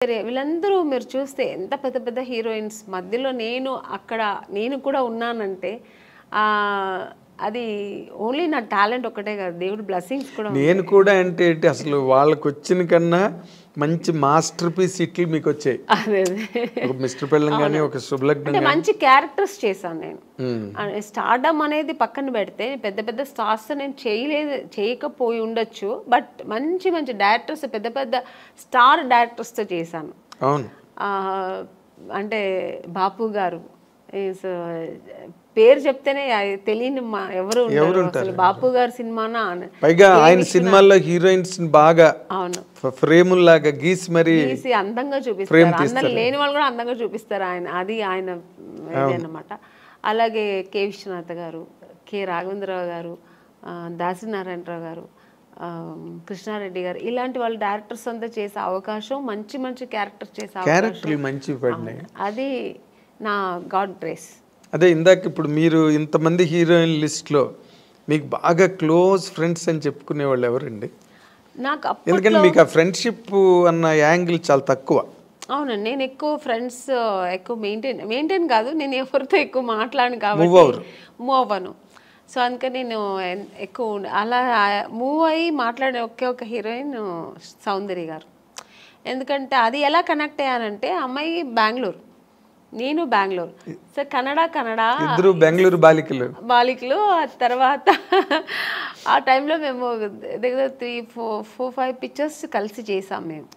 సరే వీళ్ళందరూ మీరు చూస్తే ఎంత పెద్ద పెద్ద హీరోయిన్స్ మధ్యలో నేను కూడా ఉన్నానంటే అది ఓన్లీ నా టాలెంట్ ఒకటే కాదు, దేవుడి బ్లెస్సింగ్స్ కూడా. నేను కూడా అంటే ఏంటి అసలు వాళ్ళకి వచ్చిన కన్నా మంచి మాస్టర్ పీస్ హిట్లు మీకు వచ్చాయి. అదే ఒక మిస్టర్ పెళ్ళం కానీ ఒక శుభలగ్నం మంచి క్యారెక్టర్స్ చేశాను నేను. స్టార్డమ్ అనేది పక్కన పెడితే పెద్ద పెద్ద స్టార్స్ నేను చేయకపోయి ఉండొచ్చు, బట్ మంచి మంచి డైరెక్టర్స్ పెద్ద పెద్ద స్టార్ డైరెక్టర్స్తో చేశాను. అవును, అంటే బాపు గారు పేరు చెప్తేనే తెలియని ఎవరు ఉంటారు. బాపు గారి సినిమానా, పైగా ఆయన సినిమాల్లో హీరోయిన్స్ బాగా అవును ఫ్రేముల్లాగా గీసి మరి అందంగా చూపిస్తారు. అందరు లేని వాళ్ళు కూడా అందంగా చూపిస్తారు ఆయన, అది ఆయన అన్నమాట. అలాగే కె విశ్వనాథ్ గారు, కె రాఘవేంద్రరావు గారు, దాసనారాయణరావు గారు, కృష్ణారెడ్డి గారు, ఇలాంటి వాళ్ళు డైరెక్టర్స్ అంతా చేసే అవకాశం, మంచి మంచి క్యారెక్టర్స్ చేసే క్యారెక్టర్లు మంచి పడినాయి. అది నా గాడ్ గ్రేస్. అదే ఇందాక ఇప్పుడు మీరు ఇంతమంది హీరోయిన్ లిస్ట్లో మీకు బాగా క్లోజ్ ఫ్రెండ్స్ అని చెప్పుకునే వాళ్ళు ఎవరండి? నాకు ఎందుకంటే మీకు ఆ ఫ్రెండ్షిప్ అన్న యాంగిల్ చాలా తక్కువ. అవునండి, నేను ఎక్కువ ఫ్రెండ్స్ ఎక్కువ మెయింటైన్ కాదు, నేను ఎవరితో ఎక్కువ మాట్లాడను కాబట్టి మూవ్ అవ్వను. సో అందుకని నేను ఎక్కువ అలా మూవ్ అయ్యి మాట్లాడే ఒక హీరోయిన్ సౌందర్య గారు. ఎందుకంటే అది ఎలా కనెక్ట్ అయ్యానంటే, అమ్మాయి బెంగళూరు, నేను బెంగళూరు. సో ఇద్దరు బెంగళూరు బాలికలు. తర్వాత ఆ టైంలో మేము దగ్గర 3-4-5 పిక్చర్స్ కలిసి చేసాం మేము.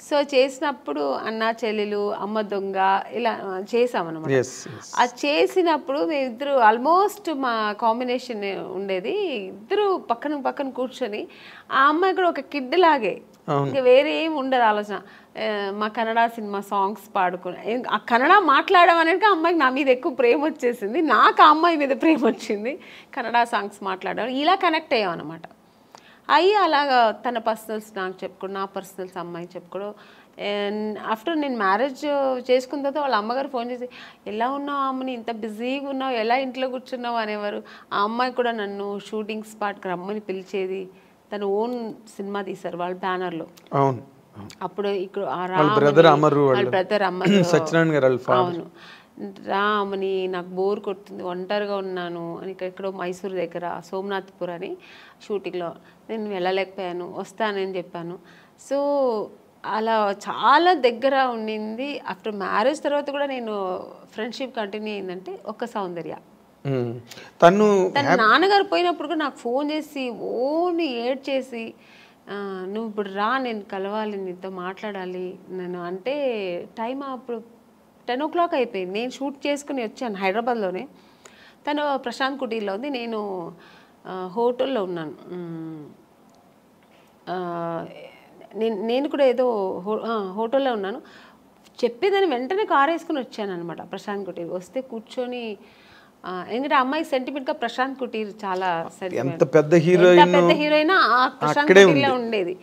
సో చేసినప్పుడు అన్న చెల్లెలు, అమ్మ దొంగ, ఇలా చేసామన్నమాట. అది చేసినప్పుడు మేమిద్దరు ఆల్మోస్ట్ మా కాంబినేషన్ ఉండేది. ఇద్దరు పక్కన పక్కన కూర్చొని, ఆ అమ్మాయి కూడా ఒక కిడ్ లాగే, ఇంకా వేరే ఏం ఉండదు ఆలోచన. మా కన్నడ సినిమా సాంగ్స్ పాడుకుని, ఆ కన్నడ మాట్లాడడం అనేది అమ్మాయికి నా మీద ఎక్కువ ప్రేమ వచ్చేసింది, నాకు ఆ అమ్మాయి మీద ప్రేమ వచ్చింది. కన్నడ సాంగ్స్ మాట్లాడడం, ఇలా కనెక్ట్ అయ్యాం అనమాట. అయ్యి అలాగా తన పర్సనల్స్ నాకు చెప్పుకోవడం, నా పర్సనల్స్ అమ్మాయి చెప్పుకోవడం. ఆఫ్టర్ నేను మ్యారేజ్ చేసుకున్న తర్వాత వాళ్ళ అమ్మగారు ఫోన్ చేసి, ఎలా ఉన్నావు అమ్మని, ఇంత బిజీగా ఉన్నావు, ఎలా ఇంట్లో కూర్చున్నావు అనేవారు. ఆ అమ్మాయి కూడా నన్ను షూటింగ్ స్పాట్కి రమ్మని పిలిచేది. తన ఓన్ సినిమా తీశారు వాళ్ళ బ్యానర్లో. అవును, అప్పుడు ఇక్కడ బ్రదర్ అమరు, అవును, రామని నాకు బోర్ కొడుతుంది, ఒంటరిగా ఉన్నాను అని, ఎక్కడో మైసూర్ దగ్గర సోమనాథ్పూర్ అని షూటింగ్లో నేను వెళ్ళలేకపోయాను, వస్తానని చెప్పాను. సో అలా చాలా దగ్గర ఉండింది. ఆఫ్టర్ మ్యారేజ్ తర్వాత కూడా నేను ఫ్రెండ్షిప్ కంటిన్యూ అయిందంటే ఒక సౌందర్య. తన నాన్నగారు పోయినప్పుడు కూడా నాకు ఫోన్ చేసి ఓన్లీ ఏడ్ చేసి, నువ్వు ఇప్పుడు రా, నేను కలవాలి, నీతో మాట్లాడాలి నేను అంటే. టైం అప్పుడు 10 o'clock అయిపోయింది. నేను షూట్ చేసుకుని వచ్చాను హైదరాబాద్లోనే. తను ప్రశాంత్ కుటీర్లో ఉంది, నేను హోటల్లో ఉన్నాను. నేను కూడా ఏదో హోటల్లో ఉన్నాను. చెప్పేదాన్ని వెంటనే కారు వేసుకుని వచ్చాను అనమాట ప్రశాంత్ కుటీర్. వస్తే కూర్చొని, ఎందుకంటే అమ్మాయి సెంటిమెంట్గా ప్రశాంత్ కుటీర్ చాలా ఎంత పెద్ద హీరోయిన్ ప్రశాంత్ కుటీర్లో ఉండేది.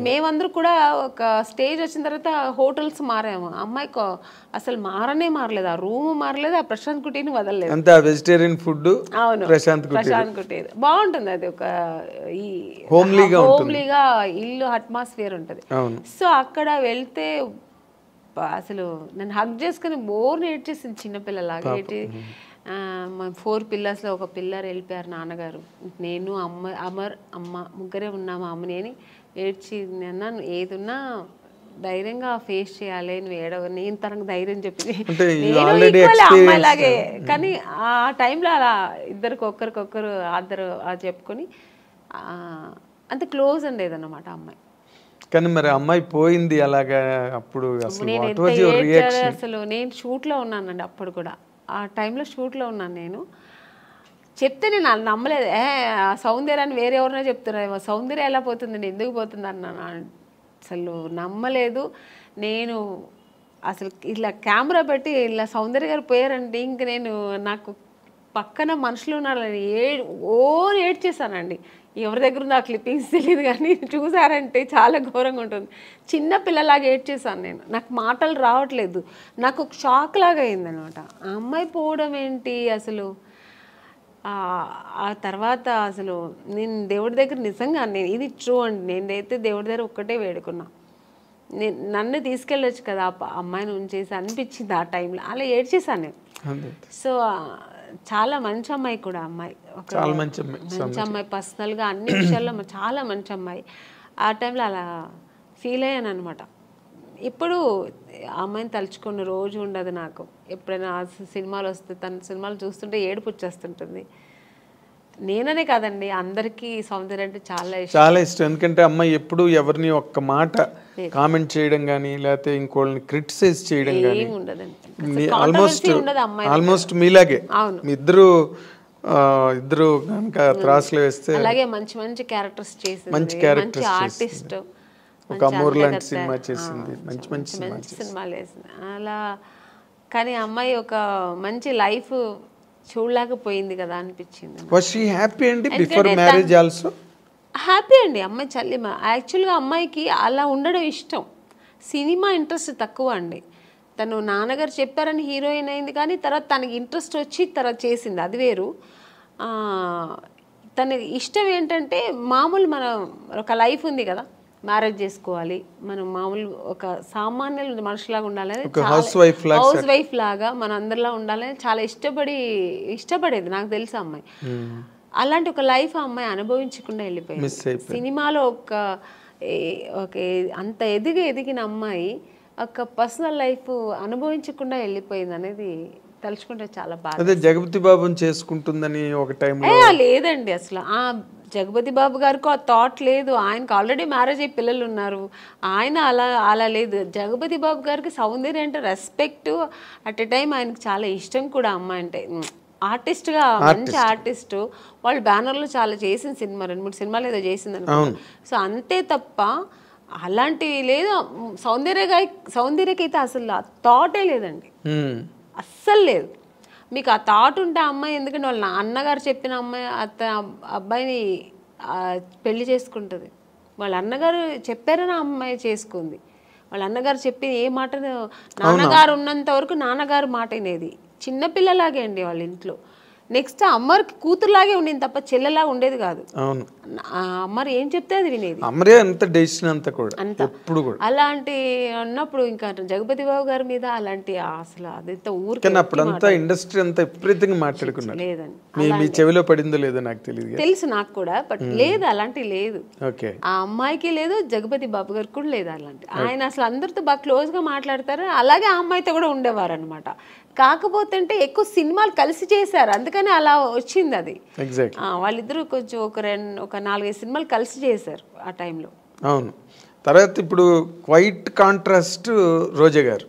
మేమందరూ కూడా ఒక స్టేజ్ వచ్చిన తర్వాత హోటల్స్ మారాము. అమ్మాయికి అసలు మారలేదు, ఆ రూమ్ మారలేదు, ఆ ప్రశాంత్ కుటీర్ని వదలలేదు. అంతే వెజిటేరియన్ ఫుడ్. అవును, ప్రశాంత్ కుటీర్ బాగుంటుంది. అది ఒక హోమ్లీగా ఇల్లు అట్మాస్ఫియర్ ఉంటుంది. సో అక్కడ వెళ్తే అసలు నన్ను హగ్ చేసుకుని బోర్ ఏడ్చేసింది, చిన్నపిల్లలాగా ఏడ్చి. మా 4 పిల్లర్స్లో ఒక పిల్లర్ వెళ్ళిపోయారు నాన్నగారు, నేను అమ్మ ముగ్గురే ఉన్నాము. అమ్మని అని ఏడ్చి, అన్నాను ఏదున్నా ధైర్యంగా ఫేస్ చేయాలి, నువ్వు నేను తనకు ధైర్యం చెప్పింది, అమ్మాయిలాగే. కానీ ఆ టైంలో అలా ఒకరికొకరు అందరు చెప్పుకొని అంత క్లోజ్ ఉండేదన్నమాట అమ్మాయి. కానీ మరి అమ్మాయి పోయింది అలాగా, అప్పుడు అసలు నేను షూట్లో ఉన్నానండి. అప్పుడు కూడా ఆ టైంలో షూట్లో ఉన్నాను. నేను చెప్తే నేను నమ్మలేదు. సౌందర్యాన్ని వేరే ఎవరైనా చెప్తున్నారు, సౌందర్య ఎలా పోతుందండి, ఎందుకు పోతుంది అన్నాను. అసలు నమ్మలేదు నేను. అసలు ఇలా కెమెరా పెట్టి ఇలా సౌందర్య గారు పోయారంటే ఇంక నాకు పక్కన మనుషులు ఉన్నారని ఏడ్చేసానండి. ఎవరి దగ్గర ఉందో ఆ క్లిప్పింగ్స్ తెలియదు, కానీ చూసారంటే చాలా ఘోరంగా ఉంటుంది. చిన్న పిల్లలాగా ఏడ్చేసాను నేను. నాకు మాటలు రావట్లేదు, నాకు ఒక షాక్ లాగా అయిందనమాట. ఆ అమ్మాయి పోవడం ఏంటి అసలు. ఆ తర్వాత అసలు నేను దేవుడి దగ్గర నిజంగా ఇది ట్రూ అండి, నేనైతే దేవుడి దగ్గర ఒక్కటే వేడుకున్నా, నన్ను తీసుకెళ్ళొచ్చు కదా అమ్మాయిని ఉంచేసి అనిపించింది ఆ టైంలో. అలా ఏడ్చేసాను. సో చాలా మంచి అమ్మాయి కూడా, అమ్మాయి ఒక మంచి అమ్మాయి, పర్సనల్గా అన్ని విషయాల్లో చాలా మంచి అమ్మాయి. ఆ టైంలో అలా ఫీల్ అయ్యాను అనమాట. ఇప్పుడు అమ్మాయిని తలుచుకున్న రోజు ఉండదు నాకు. ఎప్పుడైనా సినిమాలు వస్తే, తన సినిమాలు చూస్తుంటే ఏడుపు వచ్చేస్తుంటుంది. నేననే కాదండి, అందరికీ సౌందర్య అంటే చాలా ఇష్టం. ఎందుకంటే అమ్మాయి ఎప్పుడు ఎవరిని ఒక్క మాట కామెంట్ చేయడం కానీ లేకపోతే ఇంకోళ్ళని క్రిటిసైజ్ చేయడం కానీ ఉండదండి. ఆల్మోస్ట్ మీలాగే మీ ఇద్దరు కనుక త్రాసులు వేస్తే అలాగే మంచి మంచి క్యారెక్టర్స్ చేసింది, మంచి ఆర్టిస్ట్, ఒక అమూర్ లాంటి సినిమా చేసింది, మంచి మంచి సినిమాలు వేసింది అలా. కానీ అమ్మాయి ఒక మంచి లైఫ్ చూడలేకపోయింది కదా అనిపించింది. వాస్ షీ హ్యాపీ అండి బిఫోర్ మ్యారేజ్ ఆల్సో? హ్యాపీ అండి. అమ్మాయి చల్లిమ యాక్చువల్గా అమ్మాయికి అలా ఉండడం ఇష్టం. సినిమా ఇంట్రెస్ట్ తక్కువ అండి. తను నాన్నగారు చెప్పారని హీరోయిన్ అయింది, కానీ తర్వాత తనకి ఇంట్రెస్ట్ వచ్చి తర్వాత చేసింది, అది వేరు. తన ఇష్టం ఏంటంటే మామూలు మన ఒక లైఫ్ ఉంది కదా, మ్యారేజ్ చేసుకోవాలి, మనం మామూలు ఒక సామాన్య మనుషులాగా ఉండాలని, హౌస్ వైఫ్ లాగా మన అందరిలా ఉండాలని చాలా ఇష్టపడేది నాకు తెలుసు అమ్మాయి. అలాంటి ఒక లైఫ్ ఆ అమ్మాయి అనుభవించకుండా వెళ్ళిపోయింది. సినిమాలో అంత ఎదిగిన అమ్మాయి ఒక పర్సనల్ లైఫ్ అనుభవించకుండా వెళ్ళిపోయింది అనేది తలుచుకుంటే చాలా బాగా. అదే జగపతి బాబుని చేసుకుంటుందని ఒక టైంలో లేదండి, అసలు ఆ జగపతి బాబు గారికి ఆ థాట్ లేదు. ఆయనకు ఆల్రెడీ మ్యారేజ్ అయ్యి పిల్లలు ఉన్నారు. ఆయన అలా లేదు. జగపతి బాబు గారికి సౌందర్య అంటే రెస్పెక్ట్, అట్ ఎ టైం ఆయనకు చాలా ఇష్టం కూడా అమ్మాయి అంటే. ఆర్టిస్ట్గా మంచి ఆర్టిస్ట్, వాళ్ళు బ్యానర్లో చాలా చేసిన సినిమా 2-3 సినిమాలు ఏదో చేసింది అనుకో. సో అంతే తప్ప అలాంటివి లేదు. సౌందర్యకైతే అసలు ఆ థాటే లేదండి, అస్సలు లేదు. మీకు ఆ థాట్ ఉంటే ఆ అమ్మాయి, ఎందుకంటే వాళ్ళ అన్నగారు చెప్పిన అమ్మాయి అబ్బాయిని పెళ్లి చేసుకుంటుంది. వాళ్ళ అన్నగారు చెప్పారని ఆ అమ్మాయి చేసుకుంది. వాళ్ళ అన్నగారు చెప్పి ఏ మాట, నాన్నగారు ఉన్నంత వరకు నాన్నగారు మాట వినేది. చిన్నపిల్లలాగే అండి వాళ్ళ ఇంట్లో. నెక్స్ట్ అమ్మకి కూతురులాగే ఉండేది తప్ప చెల్లెలాగా ఉండేది కాదు. అమ్మరు ఏం చెప్తే అది వినేది. అలాంటి అన్నప్పుడు ఇంకా జగపతి బాబు గారి మీద అలాంటి అసలు అదంతా ఊరికి ఇండస్ట్రీ అంతా విపరీతంగా మాట్లాడుకున్నారు. లేదండి, చెవిలో పడిందో లేదో నాకు తెలియదు, తెలుసు నాకు కూడా, బట్ లేదు అలాంటి లేదు. ఆ అమ్మాయికి లేదు, జగపతి బాబు గారికి కూడా లేదు అలాంటి. ఆయన అసలు అందరితో బాగా క్లోజ్ గా మాట్లాడతారు. అలాగే ఆ అమ్మాయితో కూడా ఉండేవారు అనమాట. కాకపోతే అంటే ఎక్కువ సినిమాలు కలిసి చేశారు, అందుకని అలా వచ్చింది అది. వాళ్ళిద్దరూ కొంచెం ఒక 4-5 సినిమాలు కలిసి చేశారు ఆ టైంలో. అవును. తర్వాత ఇప్పుడు క్వైట్ కాంట్రాస్ట్ రోజా గారు.